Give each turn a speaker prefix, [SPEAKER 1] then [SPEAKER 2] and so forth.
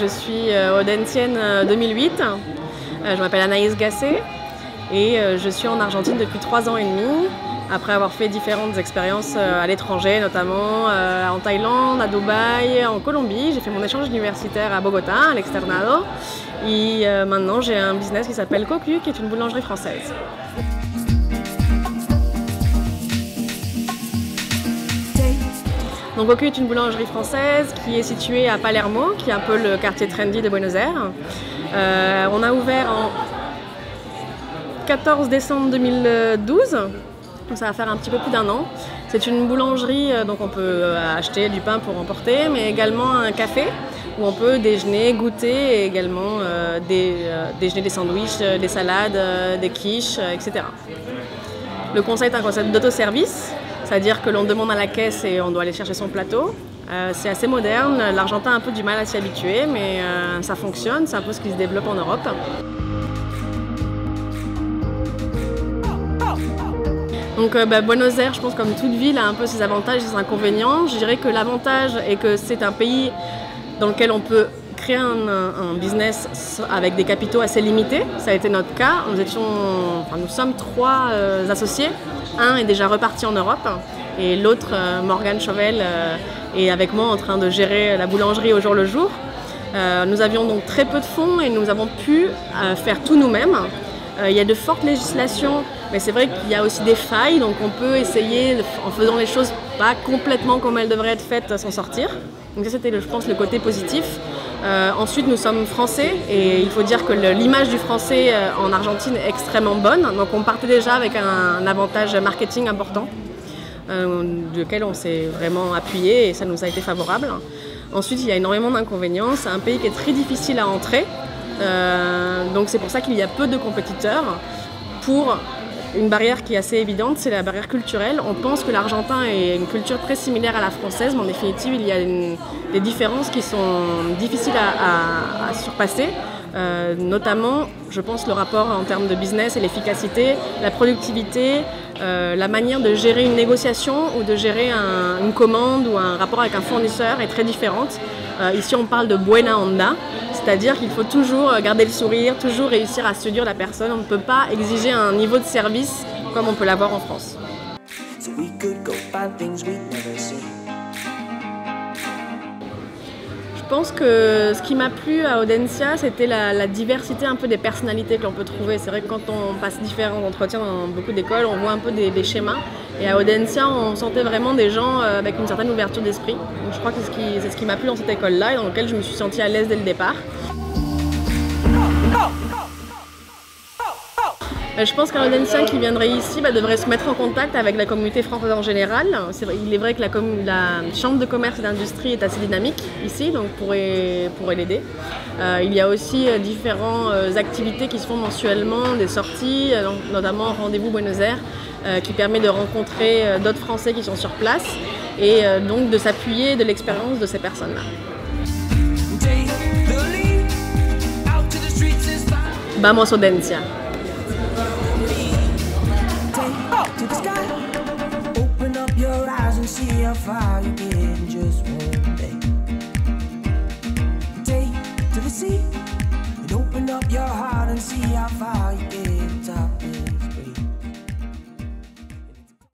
[SPEAKER 1] je suis audentienne 2008. Je m'appelle Anaïs Gasset et je suis en Argentine depuis 3 ans et demi. Après avoir fait différentes expériences à l'étranger, notamment en Thaïlande, à Dubaï, en Colombie. J'ai fait mon échange universitaire à Bogota, à l'Externado. Et maintenant, j'ai un business qui s'appelle Cocu, qui est une boulangerie française. Donc Cocu est une boulangerie française qui est située à Palermo, qui est un peu le quartier trendy de Buenos Aires. On a ouvert en 14 décembre 2012. Donc ça va faire un petit peu plus d'1 an. C'est une boulangerie, donc on peut acheter du pain pour emporter, mais également un café où on peut déjeuner, goûter et également déjeuner des sandwichs, des salades, des quiches, etc. Le concept est un concept d'autoservice, c'est-à-dire que l'on demande à la caisse et on doit aller chercher son plateau. C'est assez moderne, l'Argentin a un peu du mal à s'y habituer, mais ça fonctionne, c'est un peu ce qui se développe en Europe. Donc Buenos Aires, je pense comme toute ville, a un peu ses avantages et ses inconvénients. Je dirais que l'avantage est que c'est un pays dans lequel on peut créer un business avec des capitaux assez limités. Ça a été notre cas. Nous sommes 3 associés. Un est déjà reparti en Europe et l'autre, Morgane Chauvel, est avec moi en train de gérer la boulangerie au jour le jour. Nous avions donc très peu de fonds et nous avons pu faire tout nous-mêmes. Il y a de fortes législations, mais c'est vrai qu'il y a aussi des failles, donc on peut essayer, en faisant les choses pas complètement comme elles devraient être faites, s'en sortir. Donc ça c'était, je pense, le côté positif. Ensuite, nous sommes français et il faut dire que l'image du français en Argentine est extrêmement bonne. Donc on partait déjà avec un avantage marketing important, duquel on s'est vraiment appuyé et ça nous a été favorable. Ensuite, il y a énormément d'inconvénients. C'est un pays qui est très difficile à entrer. Donc c'est pour ça qu'il y a peu de compétiteurs. Pour une barrière qui est assez évidente, c'est la barrière culturelle. On pense que l'Argentin est une culture très similaire à la française, mais en définitive, il y a des différences qui sont difficiles à surpasser. Notamment, je pense, le rapport en termes de business et l'efficacité, la productivité, la manière de gérer une négociation ou de gérer une commande ou un rapport avec un fournisseur est très différente. Ici, on parle de buena onda, c'est-à-dire qu'il faut toujours garder le sourire, toujours réussir à séduire la personne. On ne peut pas exiger un niveau de service comme on peut l'avoir en France. Je pense que ce qui m'a plu à Audencia, c'était la diversité un peu des personnalités que l'on peut trouver. C'est vrai que quand on passe différents entretiens dans beaucoup d'écoles, on voit un peu des schémas. Et à Audencia, on sentait vraiment des gens avec une certaine ouverture d'esprit. Donc je crois que c'est ce qui m'a plu dans cette école-là et dans lequel je me suis sentie à l'aise dès le départ. Je pense qu'un Audencien qui viendrait ici devrait se mettre en contact avec la communauté française en général. Il est vrai que la chambre de commerce et d'industrie est assez dynamique ici, donc pourrait l'aider. Il y a aussi différentes activités qui se font mensuellement, des sorties, notamment Rendez-vous Buenos Aires, qui permet de rencontrer d'autres Français qui sont sur place et donc de s'appuyer de l'expérience de ces personnes-là. Vamos Audencia!